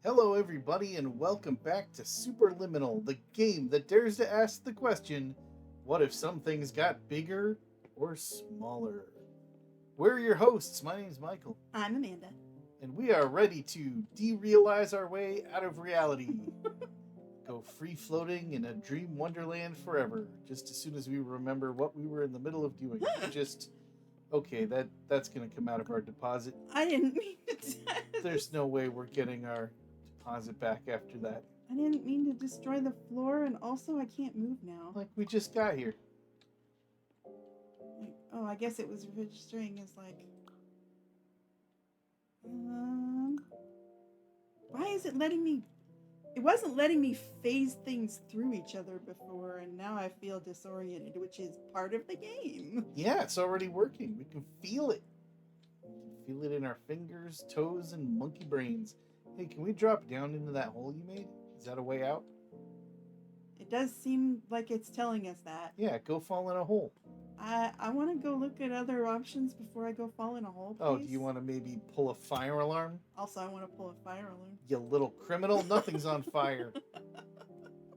Hello, everybody, and welcome back to Superliminal, the game that dares to ask the question, what if some things got bigger or smaller? We're your hosts. My name's Michael, I'm Amanda. and we are ready to derealize our way out of reality. Go free floating in a dream wonderland forever, just as soon as we remember what we were in the middle of doing. Okay, that's going to come out of our deposit. I didn't mean to. There's no way we're getting our deposit back after that. I didn't mean to destroy the floor, and also I can't move now. Like, we just got here. Oh, I guess it was registering as like. Why is it letting me? It wasn't letting me phase things through each other before, and now I feel disoriented, which is part of the game. Yeah, it's already working. We can feel it. Feel it in our fingers, toes, and monkey brains. Hey, can we drop down into that hole you made? Is that a way out? It does seem like it's telling us that. Yeah, go fall in a hole. I want to go look at other options before I go fall in a hole, please. Oh, do you want to maybe pull a fire alarm? Also, I want to pull a fire alarm. You little criminal, nothing's on fire.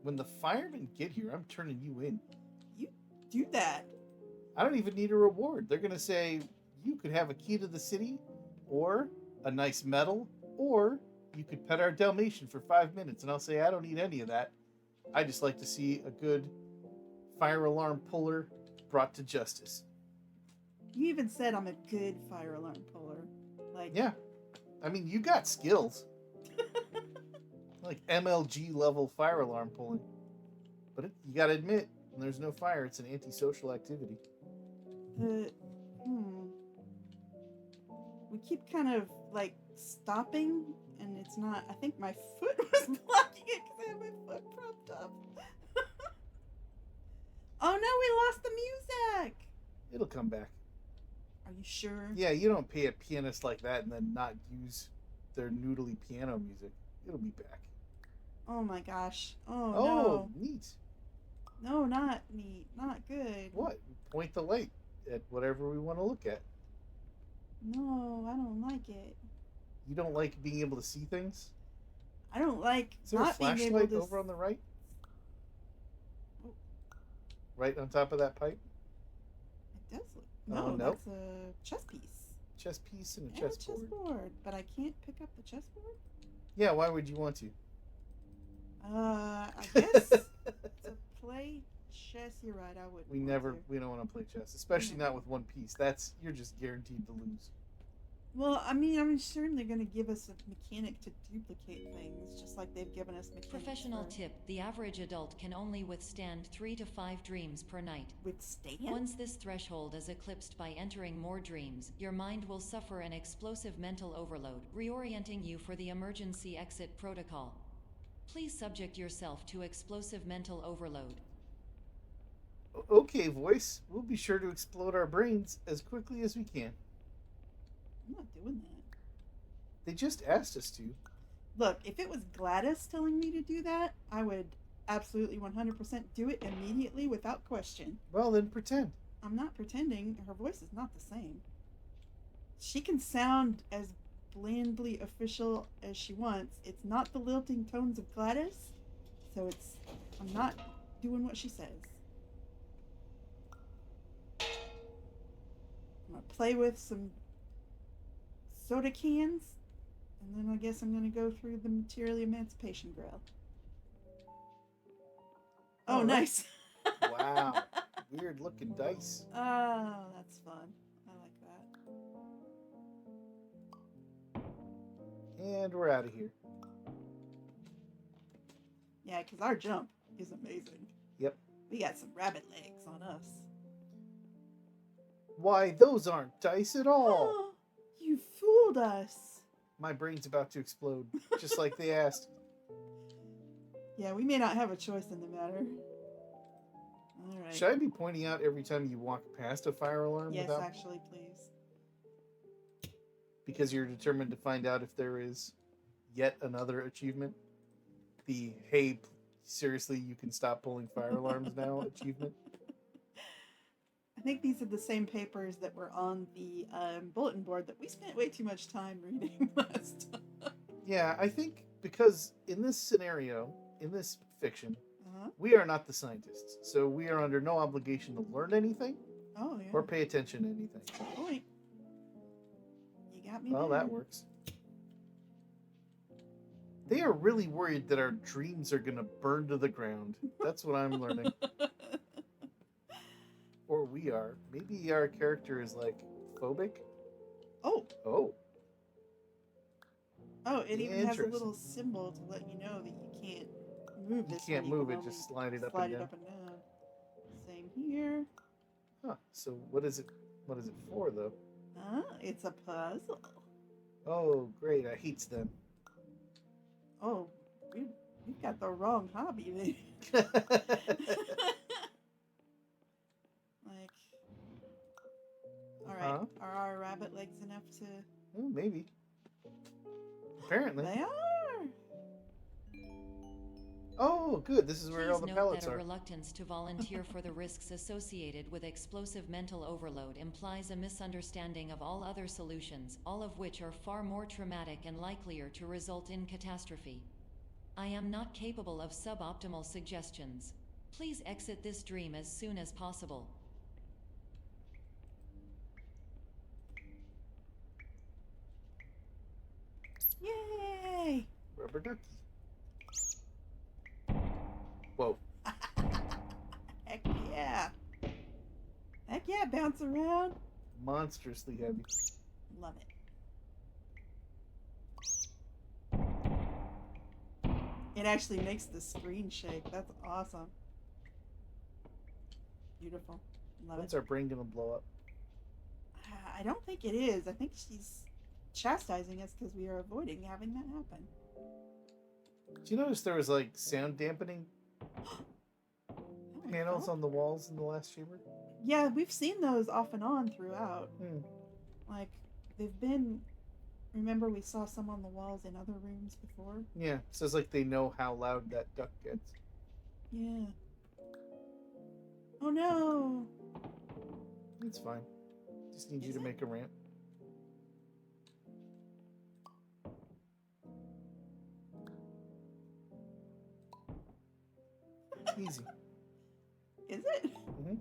When the firemen get here, I'm turning you in. You do that. I don't even need a reward. They're going to say, you could have a key to the city, or a nice medal, or you could pet our Dalmatian for 5 minutes. And I'll say, I don't need any of that. I just like to see a good fire alarm puller brought to justice. You even said I'm a good fire alarm puller. Like, Yeah. I mean, you got skills. Like MLG level fire alarm pulling. But you got to admit, when there's no fire, it's an antisocial activity. We keep kind of like stopping, and it's not. I think my foot was blocking it because I had my foot propped up. Oh no, we lost the music. It'll come back. Are you sure? Yeah, you don't pay a pianist like that and then not use their noodly piano music. It'll be back. Oh my gosh. Oh Oh, neat. no. No, not neat. Not good. What? Point the light at whatever we want to look at. No, I don't like it. You don't like being able to see things? I don't like Is there not a being able flashlight to. over on the right? Oh. Right on top of that pipe? It does look. Oh, No, no. that's a chess piece. Chess piece and a Yeah, chessboard. chessboard. But I can't pick up the chessboard? Yeah, why would you want to? I guess to play chess, you're right, I wouldn't. We don't want to play chess, especially not with one piece. You're just guaranteed to lose. Well, I mean, I'm sure they're going to give us a mechanic to duplicate things, just like they've given us mechanics. Professional tip: the average adult can only withstand 3 to 5 dreams per night. Withstand? Once this threshold is eclipsed by entering more dreams, your mind will suffer an explosive mental overload, reorienting you for the emergency exit protocol. Please subject yourself to explosive mental overload. Okay, voice. We'll be sure to explode our brains as quickly as we can. I'm not doing that. They just asked us to. Look, if it was Gladys telling me to do that, I would absolutely 100% do it immediately without question. Well, then pretend. I'm not pretending. Her voice is not the same. She can sound as blandly official as she wants. It's not the lilting tones of Gladys, so I'm not doing what she says. I'm gonna play with some soda cans, and then I guess I'm gonna go through the material emancipation grill. Oh, All right. Nice. Wow. Weird looking dice. Oh, that's fun. I like that. And we're out of here. Yeah, because our jump is amazing. Yep. We got some rabbit legs on us. Why, those aren't dice at all. You fooled us. My brain's about to explode, just like they asked. Yeah, we may not have a choice in the matter. All right. Should I be pointing out every time you walk past a fire alarm? Yes, actually, please. Because you're determined to find out if there is yet another achievement. The, hey, seriously, you can stop pulling fire alarms now achievement. I think these are the same papers that were on the bulletin board that we spent way too much time reading last time. Yeah, I think because in this scenario, in this fiction, Uh-huh. we are not the scientists, so we are under no obligation to learn anything Oh, yeah. or pay attention to anything. Good point. You got me Well, there. that works. They are really worried that our dreams are going to burn to the ground. That's what I'm learning. Or we are. Maybe our character is like phobic. Oh, Oh, oh! It even has a Interesting. little symbol to let you know that you can't move you this. can't one, move can it. Just only slide it up slide and it down. up and down. Same here. Huh. So what is it? What is it for, though? It's a puzzle. Oh, great. I hates them. Oh, you've got the wrong hobby then. Like, all right, Uh-huh. are our rabbit legs enough to? Oh, maybe. Apparently. They are. Oh, good. This is where all Please the note pellets that a are. reluctance to volunteer for the risks associated with explosive mental overload implies a misunderstanding of all other solutions, all of which are far more traumatic and likelier to result in catastrophe. I am not capable of suboptimal suggestions. Please exit this dream as soon as possible. Yay! Rubber ducky. Whoa. Heck yeah! Heck yeah! Bounce around. Monstrously heavy. Love it. It actually makes the screen shake. That's awesome. Beautiful. Love When's it. our brain going to blow up? I don't think it is. I think she's chastising us because we are avoiding having that happen. Did you notice there was like sound dampening That one panels fell. on the walls in the last chamber? Yeah, we've seen those off and on throughout. Hmm. Like, they've been. Remember, we saw some on the walls in other rooms before? Yeah, so it's like they know how loud that duck gets. Yeah. Oh no! It's fine. Just need you Is to it? make a ramp. Easy. Is it? Hmm.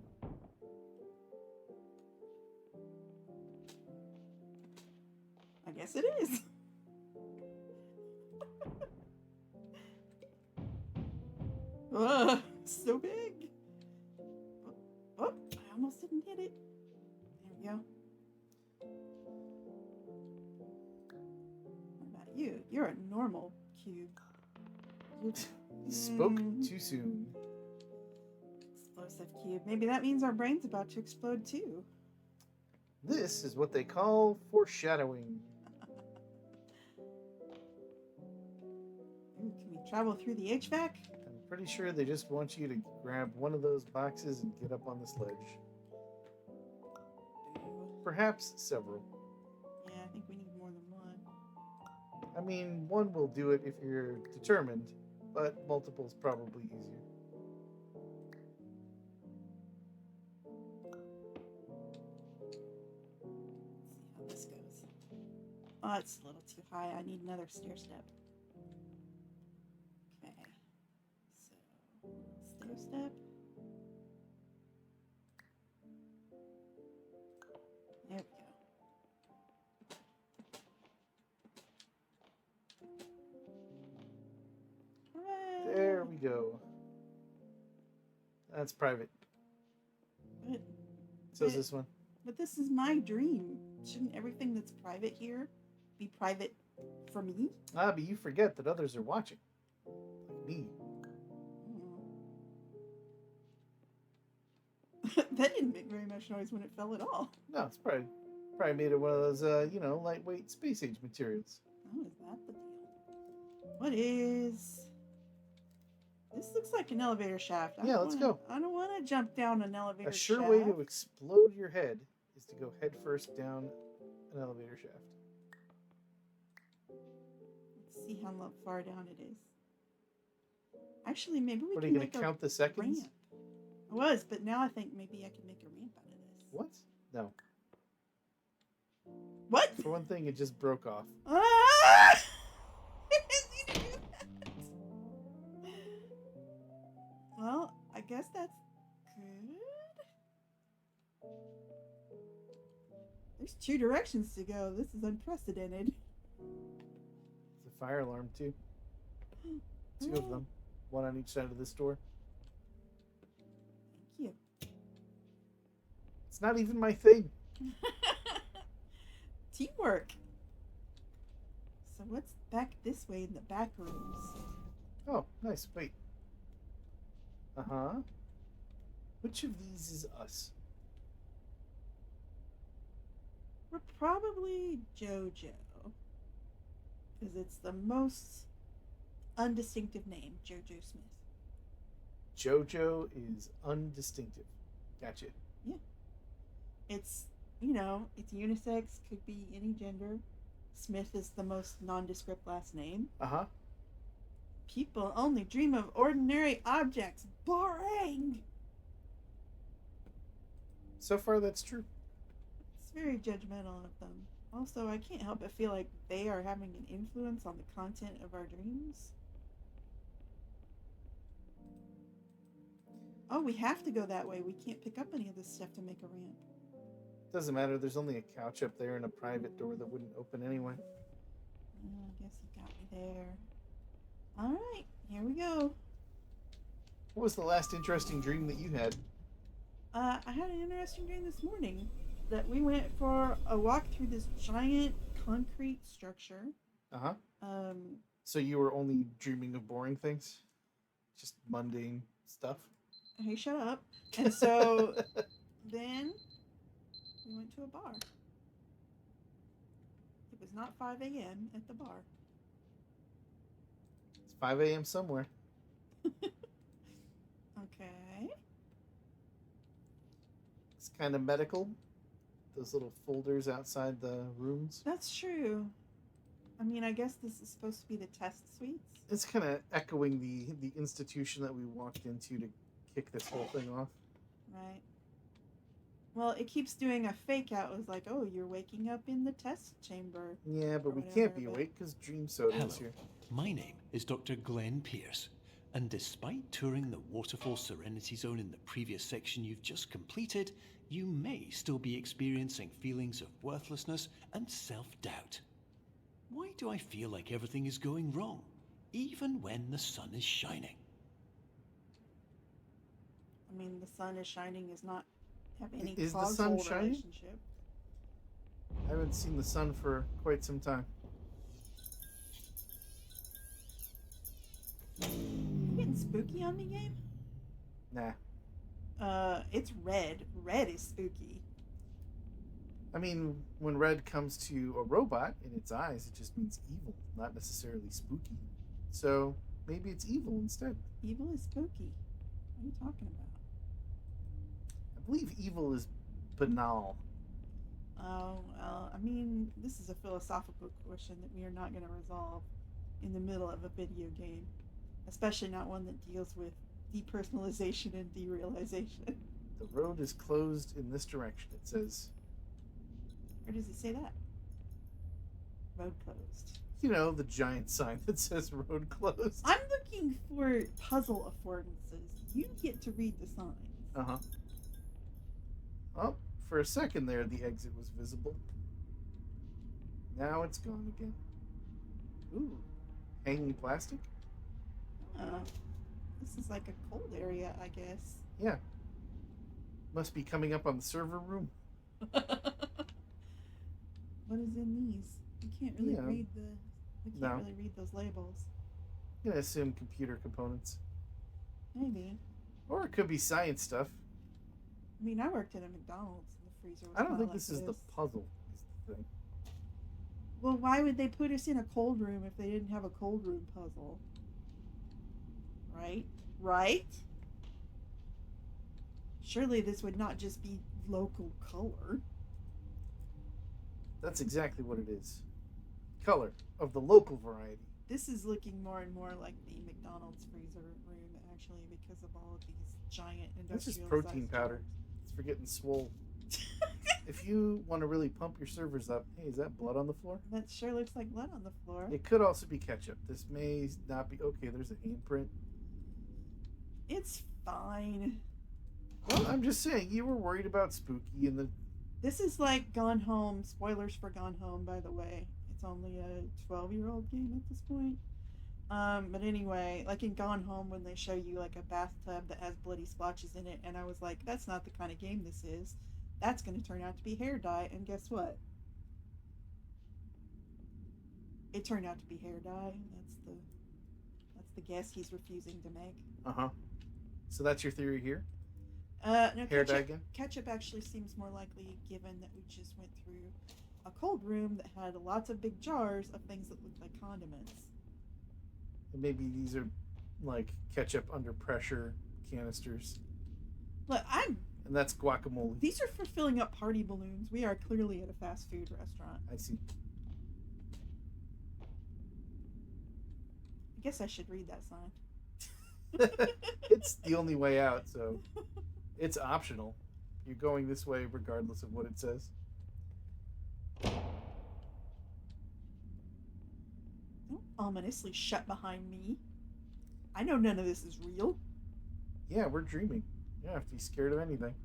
I guess it is. Ugh, so big. Oh, I almost didn't hit it. There we go. What about you? You're a normal cube. You spoke Mm. too soon. Explosive cube. Maybe that means our brain's about to explode too. This is what they call foreshadowing. Ooh, can we travel through the HVAC? I'm pretty sure they just want you to grab one of those boxes and get up on this ledge. Ooh. Perhaps several. Yeah, I think we need more than one. I mean, one will do it if you're determined, but multiple's probably easier. Let's see how this goes. Oh, it's a little too high. I need another stair step. Okay. So, stair step. There we go. Hooray! There we go. That's private. But, So's this one. but this is my dream. Shouldn't everything that's private here be private for me? Ah, but you forget that others are watching. Like me. That didn't make very much noise when it fell at all. No, it's probably made of one of those, lightweight space age materials. Oh, is that the deal? What is... This looks like an elevator shaft. Yeah, let's go. I don't want to jump down an elevator A sure shaft. way to explode your head is to go head first down an elevator shaft. Let's see how far down it is. Actually, maybe we What are can you going make to a count the seconds? ramp. I was, but now I think maybe I can make a ramp out of this. What? No. What? For one thing, it just broke off. Ah! It didn't even There's 2 directions to go. This is unprecedented. It's a fire alarm, too. 2 of them. 1 on each side of this door. Thank It's not even my thing. you. Teamwork. So what's back this way in the back rooms? Oh, nice. Wait. Uh-huh. Which of these is us? We're probably JoJo. Because it's the most undistinctive name, JoJo Smith. JoJo is undistinctive. Gotcha. It's, it's unisex, could be any gender. Smith is the most nondescript last name. Uh-huh. People only dream of ordinary objects. Boring! So far, that's true. It's very judgmental of them. Also, I can't help but feel like they are having an influence on the content of our dreams. Oh, we have to go that way. We can't pick up any of this stuff to make a ramp. Doesn't matter. There's only a couch up there and a private door that wouldn't open anyway. Oh, I guess you got me there. Alright, here we go. What was the last interesting dream that you had? I had an interesting dream this morning that we went for a walk through this giant concrete structure. Uh-huh. Um, So you were only dreaming of boring things? Just mundane stuff? hey, shut up. And so then we went to a bar. It was not 5 a.m. at the bar. It's 5 a.m. somewhere. Okay. It's kind of medical. Those little folders outside the rooms. That's true. I mean, I guess this is supposed to be the test suites. It's kind of echoing the institution that we walked into to kick this whole thing off. Right. Well, it keeps doing a fake out. It was like, oh, you're waking up in the test chamber. Yeah, but Or we whatever, can't be but- awake because Dream Soda Hello, is here. my name is Dr. Glenn Pierce, and despite touring the Waterfall Serenity Zone in the previous section you've just completed, you may still be experiencing feelings of worthlessness and self-doubt. Why do I feel like everything is going wrong, even when the sun is shining? I mean, the sun is shining is not have any Is the causal sun shining? relationship. I haven't seen the sun for quite some time. You getting spooky on me, game? Nah. It's red. Red is spooky. I mean, when red comes to a robot in its eyes, it just means evil, not necessarily spooky. So maybe it's evil instead. Evil is spooky. What are you talking about? I believe evil is banal. Oh, well, I mean, this is a philosophical question that we are not going to resolve in the middle of a video game. Especially not one that deals with depersonalization and derealization. The road is closed in this direction, it says. Or does it say that? Road closed. You know, the giant sign that says road closed. I'm looking for puzzle affordances. You get to read the signs. Uh-huh. Oh, for a second there, the exit was visible. Now it's gone again. Ooh. Hanging plastic? This is like a cold area, I guess. Yeah. Must be coming up on the server room. What is in these? You can't really Yeah. read the. We can't No. really read those labels. I'm gonna assume computer components. Maybe. Or it could be science stuff. I mean, I worked at a McDonald's and the freezer was I don't not think like this is the puzzle, is the thing. Well, why would they put us in a cold room if they didn't have a cold room puzzle? Right? Right? Surely this would not just be local color. That's exactly what it is. Color of the local variety. This is looking more and more like the McDonald's freezer room, actually, because of all of these giant industrial. That's just protein powder. It's for getting swole. If you want to really pump your servers up, hey, is that blood on the floor? That sure looks like blood on the floor. It could also be ketchup. This may not be. Okay, there's a handprint. It's fine. Well, I'm just saying, you were worried about spooky, and the This is like Gone Home. Spoilers for Gone Home, by the way. It's only a 12-year-old game at this point. But anyway, like in Gone Home, when they show you like a bathtub that has bloody splotches in it, and I was like, that's not the kind of game this is. That's going to turn out to be hair dye, and guess what? It turned out to be hair dye. That's the guess he's refusing to make. Uh-huh. So that's your theory here? No, Hair dye again? ketchup actually seems more likely, given that we just went through a cold room that had lots of big jars of things that looked like condiments. And maybe these are like ketchup under pressure canisters. Look, And that's guacamole. these are for filling up party balloons. We are clearly at a fast food restaurant. I see. I guess I should read that sign. It's the only way out, so it's optional. You're going this way regardless of what it says. Don't ominously shut behind me. I know none of this is real. Yeah, we're dreaming. You don't have to be scared of anything.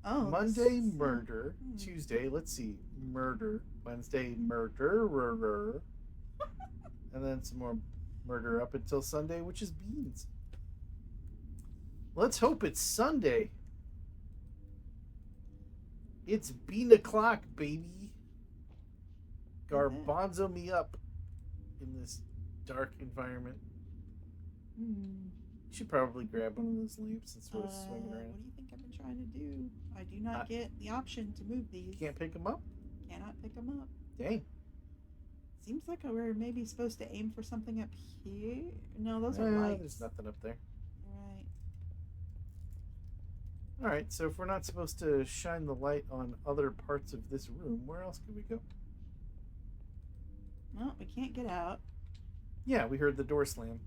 Oh, Monday, murder. Tuesday, let's see, murder. Wednesday, murder. And then some more murder up until Sunday, which is beans. Let's hope it's Sunday. It's bean o'clock, baby. Garbanzo me up in this dark environment. Hmm. You should probably grab one of those lamps and sort of swing What around. do you think I've been trying to do? I do not get the option to move these. You can't pick them up? Cannot pick them up. Dang. Seems like we're maybe supposed to aim for something up here. No, those are lights. There's nothing up there. Right. Alright, so if we're not supposed to shine the light on other parts of this room, where else could we go? Well, we can't get out. Yeah, we heard the door slam.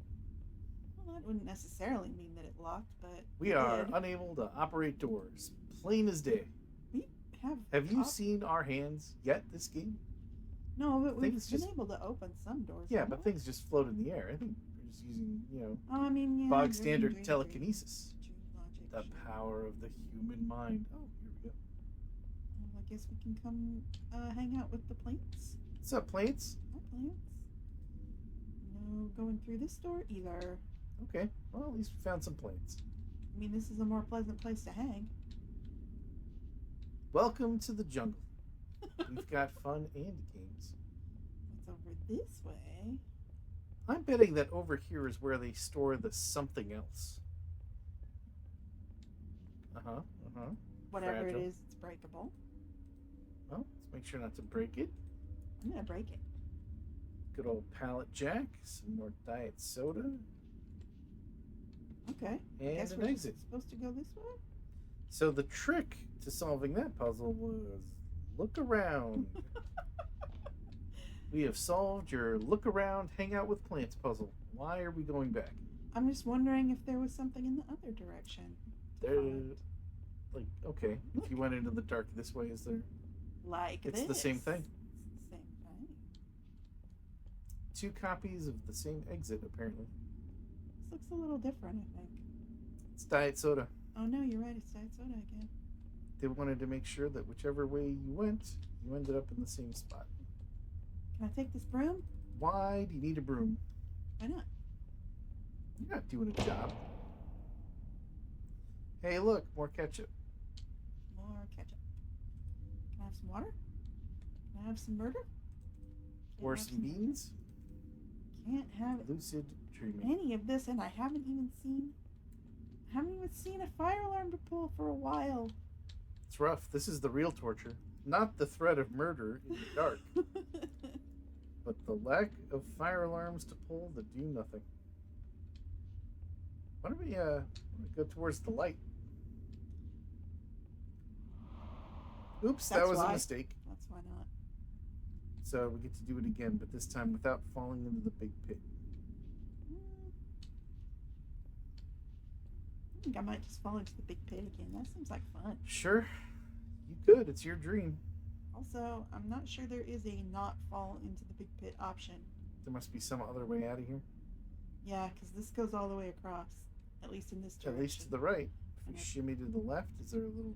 Well, that wouldn't necessarily mean that it locked, but We are unable to operate doors. Plain as day. we Have you seen our hands yet this game? No, but we've things been just- able to open some doors. Yeah, haven't but we? things just float in the air. I think we're just using, Oh, I mean, yeah. bog dream, standard dream, telekinesis. Dream logic. The sure. power of the human mind. Oh, here we go. Well, I guess we can come hang out with the plants. What's up, plates? Our plants. No going through this door either. Okay, well, at least we found some plates. I mean, this is a more pleasant place to hang. Welcome to the jungle. We've got fun and games. What's over this way? I'm betting that over here is where they store the something else. Whatever Fragile. it is, it's breakable. Well, let's make sure not to break it. I'm gonna break it. Good old pallet jack, some more diet soda, Okay. and Guess an we're exit. just supposed to go this way? So the trick to solving that puzzle was look around. We have solved your look around, hang out with plants puzzle. Why are we going back? I'm just wondering if there was something in the other direction. There, like, okay, if you went into the dark this way, is there? Like It's this. the same thing. It's the same thing. 2 copies of the same exit, apparently. This looks a little different, I think. It's diet soda. Oh no, you're right. It's diet soda again. They wanted to make sure that whichever way you went, you ended up in the same spot. Can I take this broom? Why do you need a broom? Why not? You're not doing a job. Hey, look, more ketchup. More ketchup. Can I have some water? Can I have some murder? Can't Or have some beans. Can't have Lucid dreaming. any of this, and I haven't even seen a fire alarm to pull for a while. It's rough. This is the real torture. Not the threat of murder in the dark, but the lack of fire alarms to pull that do nothing. Why don't we go towards the light? Oops, that That's was a why. mistake. That's why not. So we get to do it again, but this time without falling into the big pit. I think I might just fall into the big pit again. That seems like fun. Sure, you could. It's your dream. Also, I'm not sure there is a not fall into the big pit option. There must be some other way out of here. Yeah, because this goes all the way across. At least in this direction. At least to the right. If we Okay. shimmy to the left, is there a little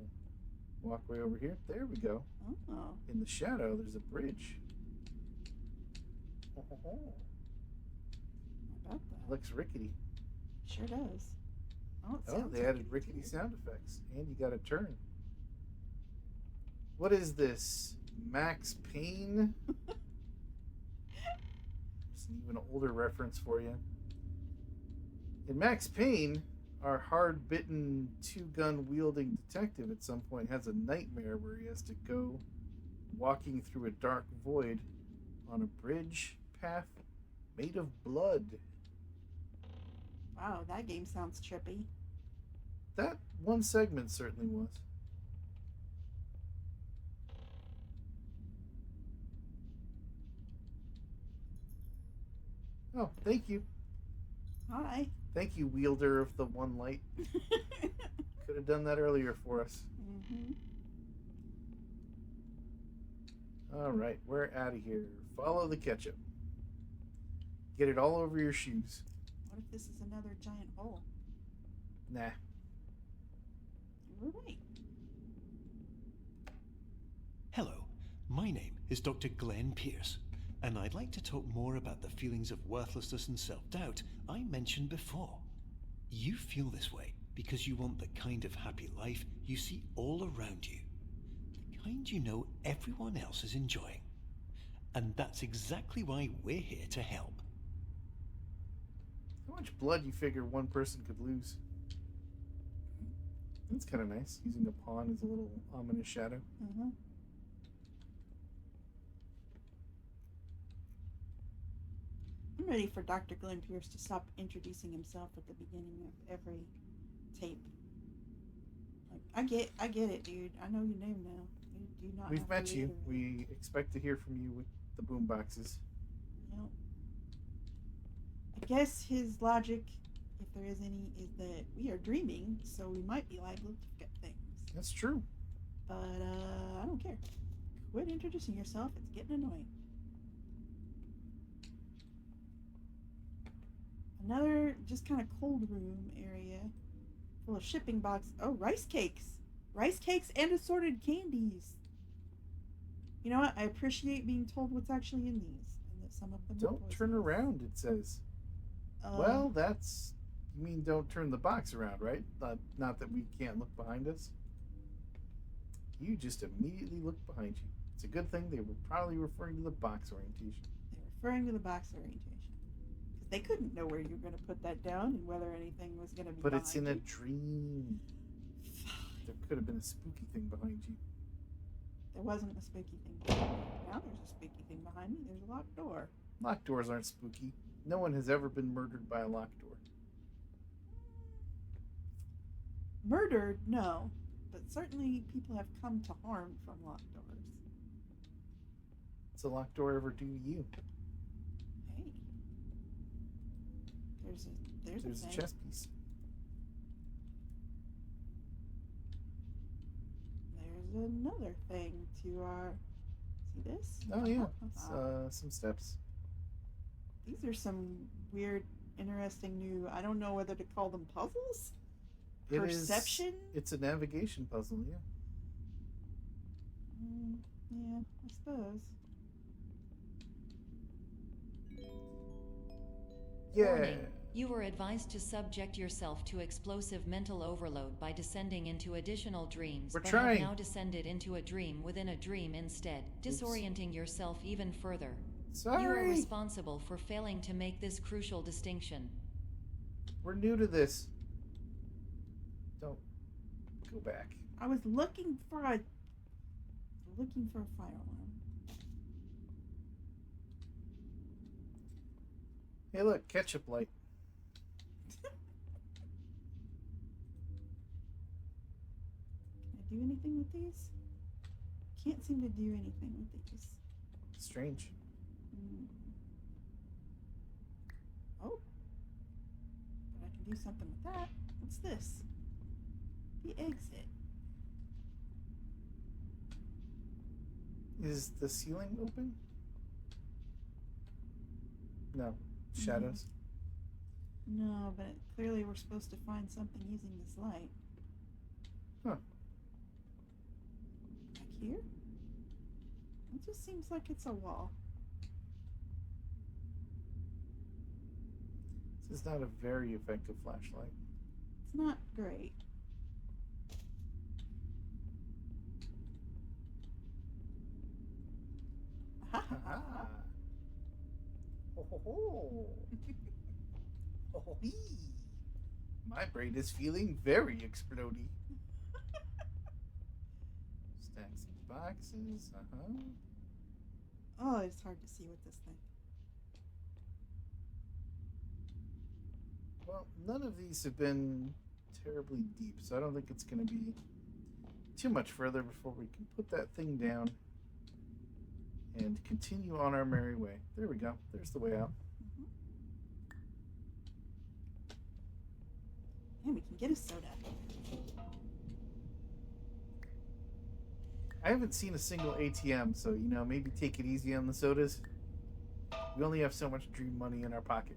Walkway over here. There we go. Oh. In the shadow, there's a bridge. Oh, How about that? looks rickety. Sure does. Oh, it Oh, sounds they added rickety, rickety too. sound effects. And you got to turn. What is this? Max Payne? It's an even older reference for you. In Max Payne, our hard-bitten, two-gun wielding detective at some point has a nightmare where he has to go walking through a dark void on a bridge path made of blood. Wow, that game sounds trippy. That one segment certainly was. Oh, thank you. Hi. Thank you, wielder of the one light. Could have done that earlier for us. Mm-hmm. All right, we're out of here. Follow the ketchup. Get it all over your shoes. What if this is another giant hole? Nah. You were right. Hello, my name is Dr. Glenn Pierce, and I'd like to talk more about the feelings of worthlessness and self-doubt I mentioned before. You feel this way because you want the kind of happy life you see all around you, the kind you know everyone else is enjoying. And that's exactly why we're here to help. How much blood you figure one person could lose? That's kind of nice. Using a pawn as a little ominous shadow. Mm-hmm. I'm ready for Dr. Glenn Pierce to stop introducing himself at the beginning of every tape. Like, I get it, dude. I know your name now. You do not. We've have met to you. reiterate. We expect to hear from you with the boom boxes. Yep. I guess his logic, if there is any, is that we are dreaming, so we might be liable to forget things. That's true. But I don't care. Quit introducing yourself. It's getting annoying. Another just kind of cold room area full of shipping boxes. Oh, rice cakes. Rice cakes and assorted candies. You know what? I appreciate being told what's actually in these. And that some of them are Don't turn poisonous. around, it says. Uh, Well, that's... You mean don't turn the box around, right? Not that we can't look behind us. You just immediately look behind you. It's a good thing they were probably referring to the box orientation. they're referring to the box orientation. Because they couldn't know where you were going to put that down and whether anything was going to be But it's in a behind dream. There could have been a spooky thing behind you. There wasn't a spooky thing behind me. Now there's a spooky thing behind me. There's a locked door. Locked doors aren't spooky. No one has ever been murdered by a locked door. Murdered, no. But certainly people have come to harm from locked doors. What's a locked door ever do to you? Hey. There's There's a a thing. chess piece. There's another thing to our... See this? Oh, yeah. It's, some steps. These are some weird, interesting new... I don't know whether to call them puzzles? It is- Perception? It's a navigation puzzle, yeah. Yeah, I suppose. Yeah. Warning. You were advised to subject yourself to explosive mental overload by descending into additional dreams, We're but trying. have now descended into a dream within a dream instead, disorienting yourself even further. You are Sorry. responsible for failing to make this crucial distinction. We're new to this. Don't go back. I was looking for a fire alarm. Hey, look, ketchup light. Can I do anything with these? Can't seem to do anything with these. Strange. Oh. But I can do something with that. What's this? The exit. Is the ceiling open? No. Shadows. No, but clearly we're supposed to find something using this light. Huh. here? It just seems like it's a wall. This is not a very effective flashlight. It's not great. Ah. Ho ho ho. Ho ho hee. My brain is feeling very explodey. Stacks of boxes. Oh, it's hard to see with this thing. Well, none of these have been terribly deep, so I don't think it's going to be too much further before we can put that thing down and continue on our merry way. There we go. There's the way out. And we can get a soda. I haven't seen a single ATM, so, maybe take it easy on the sodas. We only have so much dream money in our pocket.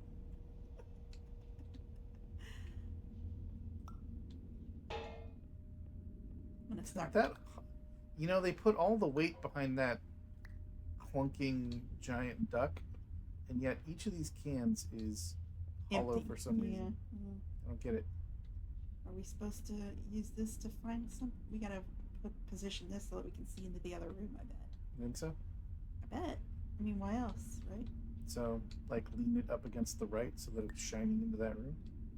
I'm gonna start. That, they put all the weight behind that clunking giant duck, and yet each of these cans is hollow Empty. for some reason. Yeah. I don't get it. Are we supposed to use this to find some? We gotta position this so that we can see into the other room, I bet. You think so? I bet. I mean, why else, right? So, lean it up against the right so that it's shining into that room?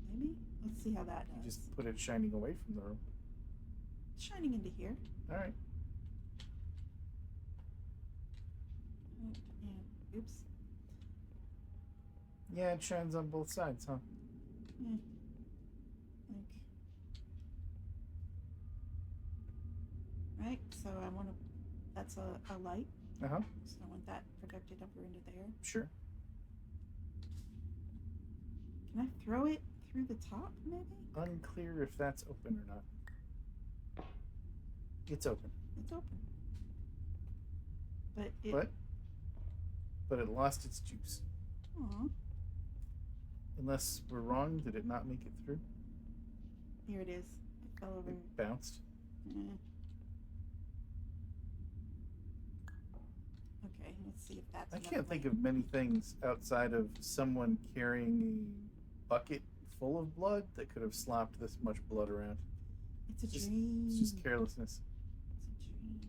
Maybe? Let's see how that You does. just put it shining away from the room. It's shining into here. All right. Yeah. Oops. Yeah, it shines on both sides, huh? Yeah. Right, so I want to, that's a light, Uh-huh. so I want that projected over into there. Sure. Can I throw it through the top, maybe? Unclear if that's open or not. It's open. It's open. But it... But it lost its juice. Aw. Unless we're wrong, did it not make it through? Here it is. It fell over. It bounced. Okay, let's see if that's I another can't think light. of many things outside of someone carrying a bucket full of blood that could have slopped this much blood around. It's a Just- dream. It's just carelessness. It's a dream.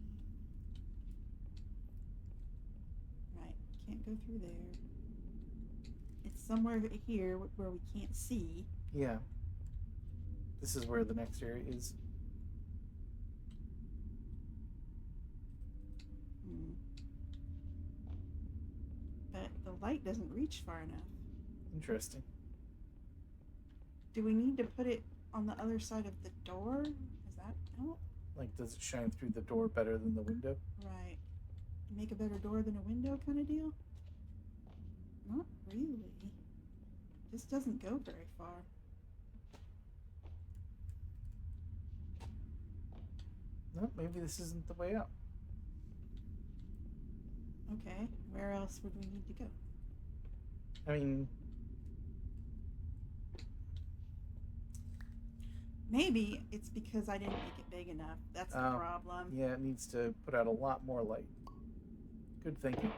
Right, can't go through there. It's somewhere here where we can't see. Yeah. This is where the next area is. But the light doesn't reach far enough. Interesting. Do we need to put it on the other side of the door? Does that help? Does it shine through the door better than the window? Right. Make a better door than a window kind of deal? Not really. This doesn't go very far. No, maybe this isn't the way out. Okay, where else would we need to go? I mean, Maybe it's because I didn't make it big enough. That's the Oh, problem. yeah, it needs to put out a lot more light. Good thinking.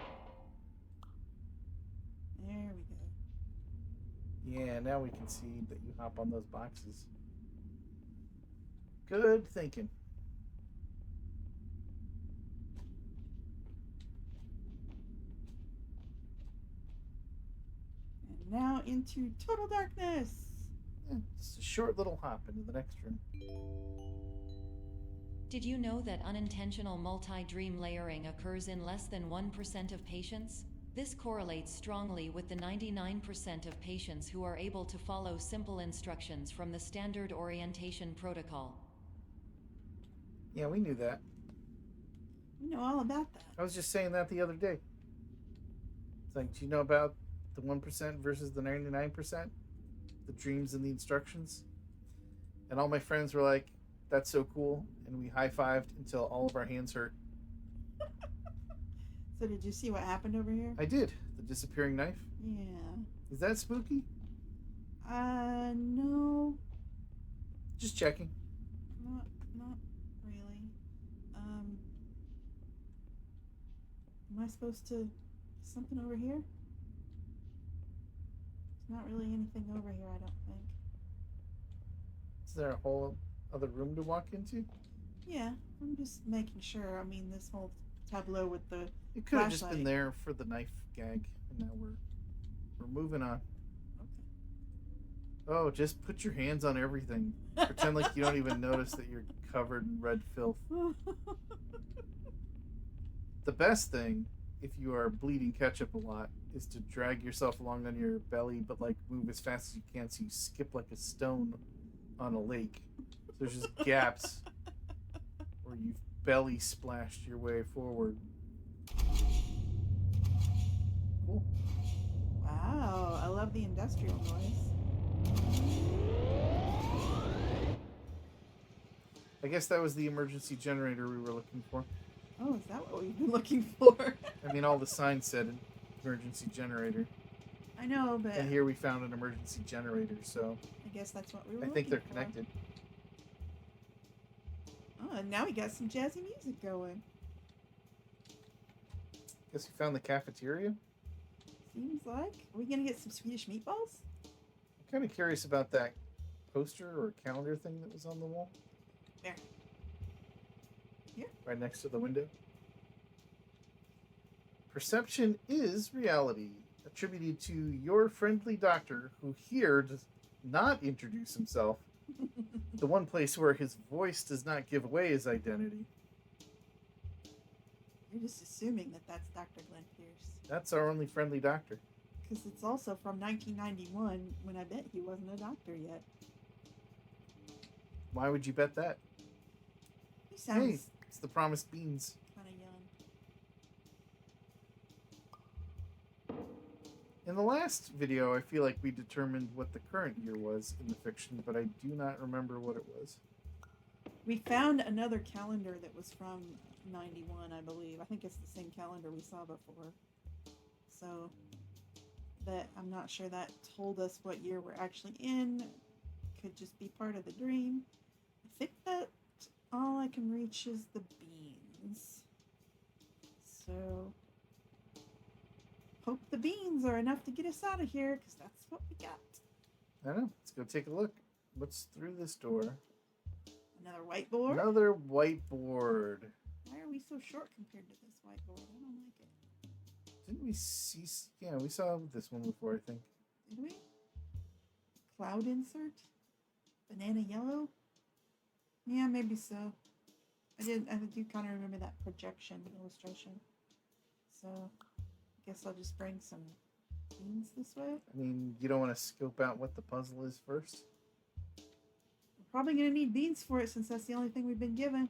There we go. Yeah, now we can see that you hop on those boxes. Good thinking. And now into total darkness. Yeah, just a short little hop into the next room. Did you know that unintentional multi-dream layering occurs in less than 1% of patients? This correlates strongly with the 99% of patients who are able to follow simple instructions from the standard orientation protocol. Yeah, we knew that. We know all about that. I was just saying that the other day. It's like, do you know about the 1% versus the 99%? The dreams and the instructions? And all my friends were like, that's so cool. And we high-fived until all of our hands hurt. So did you see what happened over here? I did. The disappearing knife. Yeah. Is that spooky? No. Just checking. Not really. Am I supposed to... Something over here? There's not really anything over here, I don't think. Is there a whole other room to walk into? Yeah, I'm just making sure. I mean, this whole tableau with the It could have just been flashlight. there for the knife gag, and now we're moving on. Okay. Oh, just put your hands on everything. Pretend like you don't even notice that you're covered in red filth. The best thing, if you are bleeding ketchup a lot, is to drag yourself along on your belly, but like move as fast as you can so you skip like a stone on a lake. So there's just gaps where you've belly splashed your way forward. Cool. Wow, I love the industrial noise. I guess that was the emergency generator we were looking for. Oh, is that what we've been looking for? I mean, all the signs said emergency generator. I know, but And here we found an emergency generator, so I guess that's what we were I looking think they're for. connected. Oh, and now we got some jazzy music going. Guess we found the cafeteria. Seems like. Are we gonna get some Swedish meatballs? I'm kind of curious about that poster or calendar thing that was on the wall. There. Here? Right next to the window. Perception is reality, attributed to your friendly doctor, who here does not introduce himself. The one place where his voice does not give away his identity. You're just assuming that that's Dr. Glenn Pierce. That's our only friendly doctor. Because it's also from 1991, when I bet he wasn't a doctor yet. Why would you bet that? He sounds Hey, it's the promised beans. kind of young. In the last video, I feel like we determined what the current year was in the fiction, but I do not remember what it was. We found another calendar that was from 91, I believe. I think it's the same calendar we saw before. So, that I'm not sure that told us what year we're actually in. Could just be part of the dream. I think that all I can reach is the beans. So, hope the beans are enough to get us out of here, because that's what we got. I don't know. Let's go take a look. What's through this door? Another whiteboard? Another whiteboard. Why are we so short compared to this whiteboard? I don't like it. Didn't we see? Yeah, we saw this one before, I think. Did we? Cloud insert? Banana yellow? Yeah, maybe so. I do kind of remember that projection illustration. So, I guess I'll just bring some beans this way. I mean, you don't want to scope out what the puzzle is first? We're probably going to need beans for it since that's the only thing we've been given.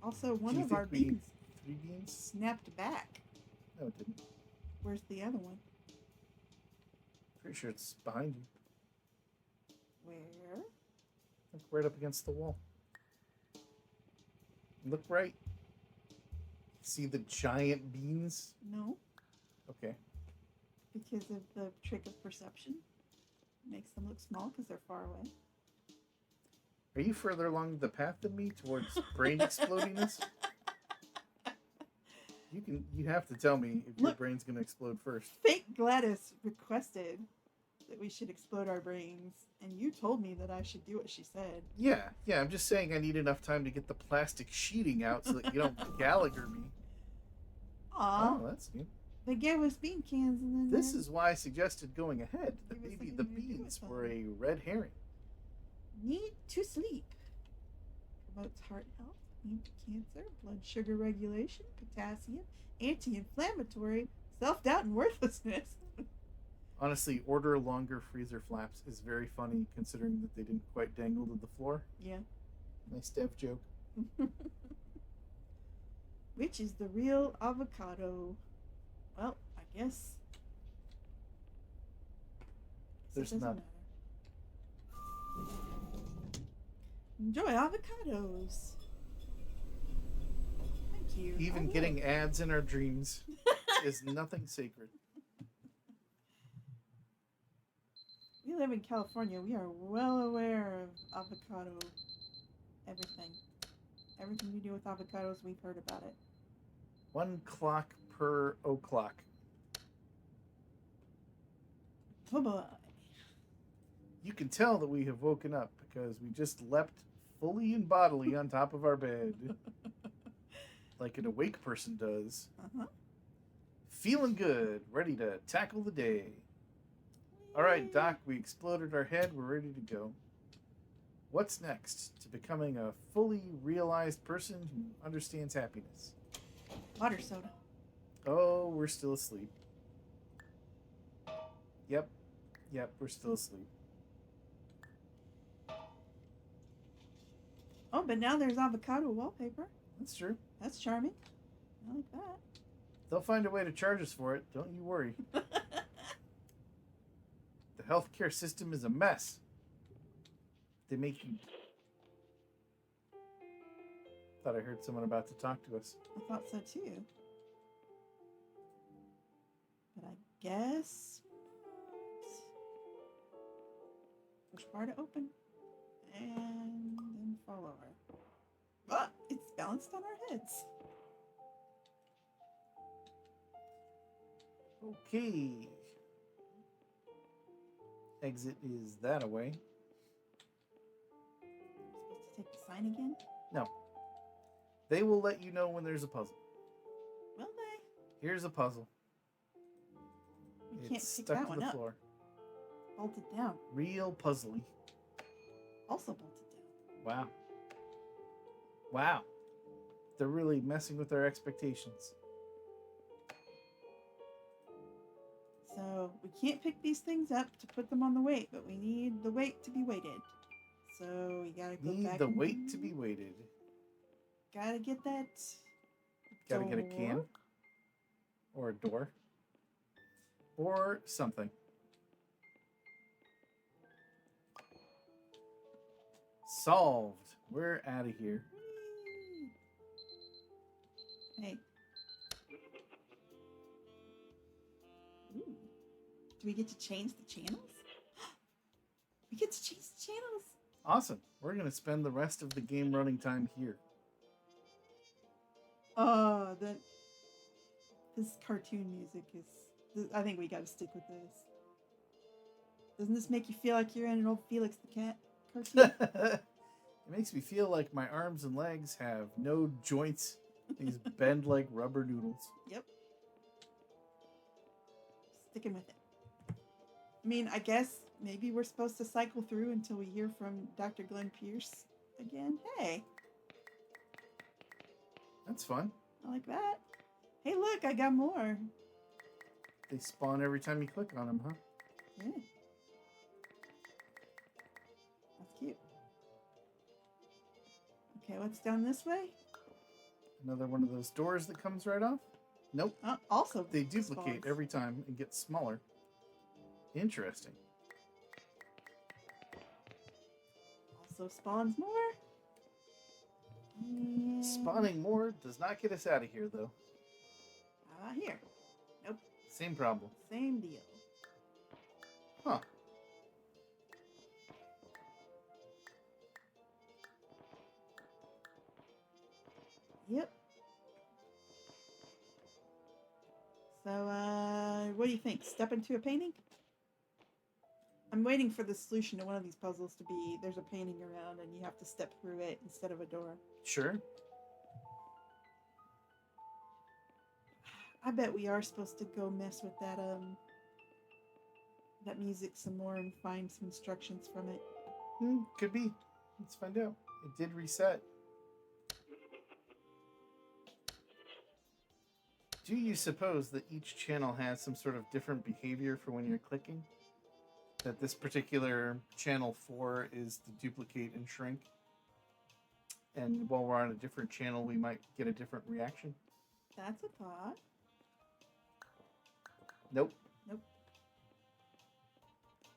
Also, one Do you of think our we need beans 3 beans? snapped back. No, it didn't. Where's the other one? Pretty sure it's behind you. Where? Look right up against the wall. Look right. See the giant beans? No, Okay. because of the trick of perception. Makes them look small because they're far away. Are you further along the path than me towards brain explodiness? You have to tell me if your Look. brain's gonna explode first. Fake Gladys requested that we should explode our brains, and you told me that I should do what she said. Yeah, I'm just saying I need enough time to get the plastic sheeting out so that you don't Gallagher me. Aw, Oh, that's new. they gave us bean cans and then This is why I suggested going ahead. That Give us maybe something the to do with beans them. were a red herring. need to sleep. Promotes heart health, anti-cancer, blood sugar regulation, potassium, anti-inflammatory, self-doubt, and worthlessness. Honestly, order longer freezer flaps is very funny considering that they didn't quite dangle to the floor. Yeah. Nice dev joke. Which is the real avocado? Well, I guess. There's it doesn't none. matter. Enjoy avocados. Thank you. Even I will. getting ads in our dreams is nothing sacred. We live in California. We are well aware of avocado everything. Everything we do with avocados, we've heard about it. 1 clock per o'clock. Oh boy. You can tell that we have woken up because we just leapt fully and bodily on top of our bed. Like an awake person does. Uh-huh. Feeling good, ready to tackle the day. All right, Doc, we exploded our head. We're ready to go. What's next to becoming a fully realized person who understands happiness? Water soda. Oh, we're still asleep. Yep, we're still asleep. Oh, but now there's avocado wallpaper. That's true. That's charming. I like that. They'll find a way to charge us for it. Don't you worry. The healthcare system is a mess. They make you... Thought I heard someone about to talk to us. I thought so too. But I guess push bar to open and then follow her. But it's balanced on our heads. Okay. Exit is that away. Supposed to take the sign again? No. They will let you know when there's a puzzle. Will they? Here's a puzzle. We can't It's pick stuck that to one the up. floor. Bolted down. Real puzzly. Also bolted down. Wow. Wow. They're really messing with our expectations. So we can't pick these things up to put them on the weight, but we need the weight to be weighted. So we gotta go Need back. the and- weight to be weighted. Gotta get that. Gotta get a door. can. Or a door. Or something. Solved. We're out of here. Whee! Hey. Ooh. Do we get to change the channels? We get to change the channels. Awesome. We're going to spend the rest of the game running time here. That this cartoon music is. I think we got to stick with this. Doesn't this make you feel like you're in an old Felix the Cat cartoon? It makes me feel like my arms and legs have no joints. These bend like rubber noodles. Yep. Sticking with it. I mean, I guess maybe we're supposed to cycle through until we hear from Dr. Glenn Pierce again. Hey, That's fun. I like that. Hey, look, I got more. They spawn every time you click on them, huh? Yeah. That's cute. Okay, what's down this way? Another one of those doors that comes right off? Nope. Also, They duplicate spawns. every time and get smaller. Interesting. Also spawns more. And Spawning more does not get us out of here, though. How about here? Nope. Same problem. Same deal. Huh. Yep. So, what do you think? Step into a painting? I'm waiting for the solution to one of these puzzles to be there's a painting around and you have to step through it instead of a door. Sure. I bet we are supposed to go mess with that music some more and find some instructions from it. Could be. Let's find out. It did reset. Do you suppose that each channel has some sort of different behavior for when you're clicking? That this particular channel 4 is to duplicate and shrink? And while we're on a different channel, we might get a different reaction? That's a thought. Nope. Nope.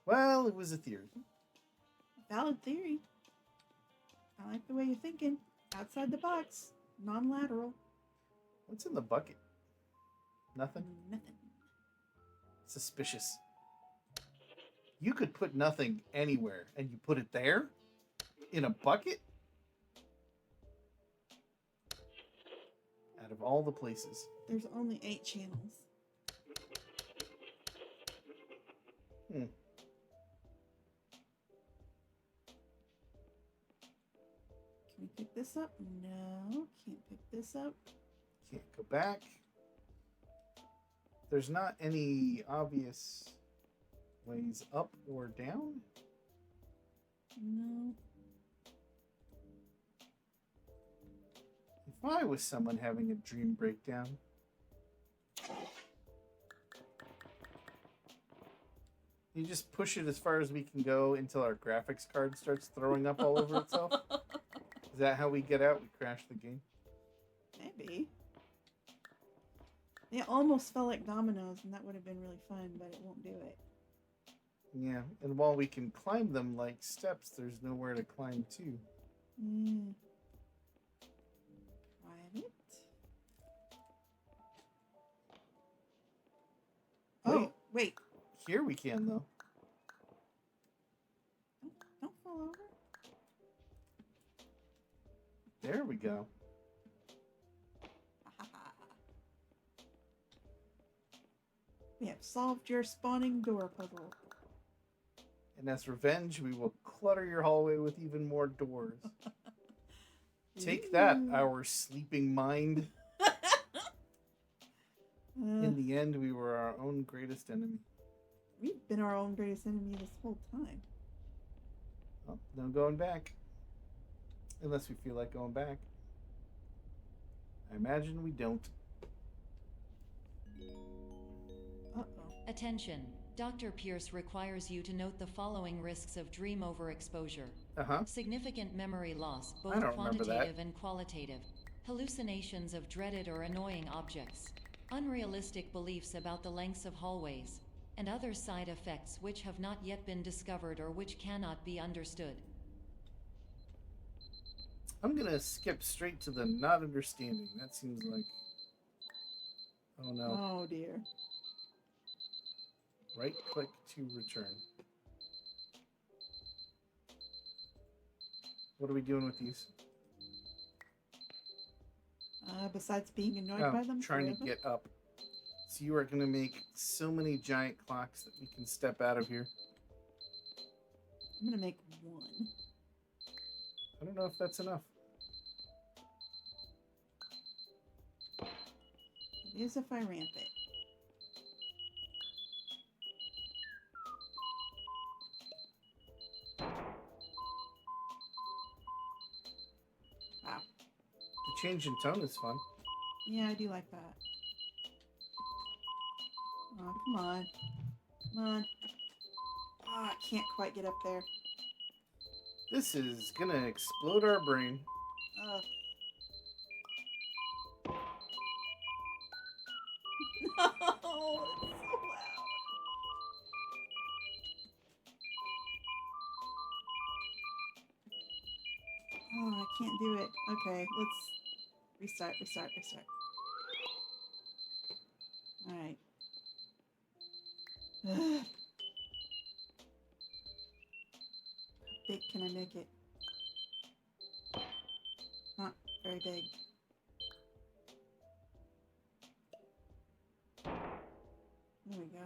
Well, it was a theory. Valid theory. I like the way you're thinking. Outside the box. Non-lateral. What's in the bucket? Nothing? Nothing. Suspicious. You could put nothing anywhere, and you put it there? In a bucket? Out of all the places. There's only 8 channels. Hmm. Can we pick this up? No, can't pick this up. Can't go back. There's not any obvious ways up or down. No. If I was someone having a dream breakdown, you just push it as far as we can go until our graphics card starts throwing up all over itself. Is that how we get out? We crash the game? Maybe. It almost felt like dominoes, and that would have been really fun, but it won't do it. Yeah, and while we can climb them like steps, there's nowhere to climb to. Mm. Private. Oh, wait. Here we can, though. Don't fall over. There we go. We have solved your spawning door puzzle. And as revenge, we will clutter your hallway with even more doors. Take that, Ooh. our sleeping mind. In the end, we were our own greatest enemy. We've been our own greatest enemy this whole time. Well, no going back. Unless we feel like going back. I imagine we don't. Uh-oh. Attention. Dr. Pierce requires you to note the following risks of dream overexposure. Uh-huh. Significant memory loss, both I don't remember that. quantitative and qualitative. Hallucinations of dreaded or annoying objects. Unrealistic beliefs about the lengths of hallways. And other side effects which have not yet been discovered or which cannot be understood. I'm gonna skip straight to the not understanding. That seems like... Oh no. Oh dear. Right click to return. What are we doing with these? Besides being annoyed by them, trying to forever? get up. So you are going to make so many giant clocks that we can step out of here. I'm gonna make 1. I don't know if that's enough. It is if I ramp it. Wow. The change in tone is fun. Yeah, I do like that. Oh, come on. Come on. Oh, I can't quite get up there. This is going to explode our brain. Ugh. No, it's so loud. Oh, I can't do it. Okay, let's restart. Alright. How big can I make it? Not very big. There we go.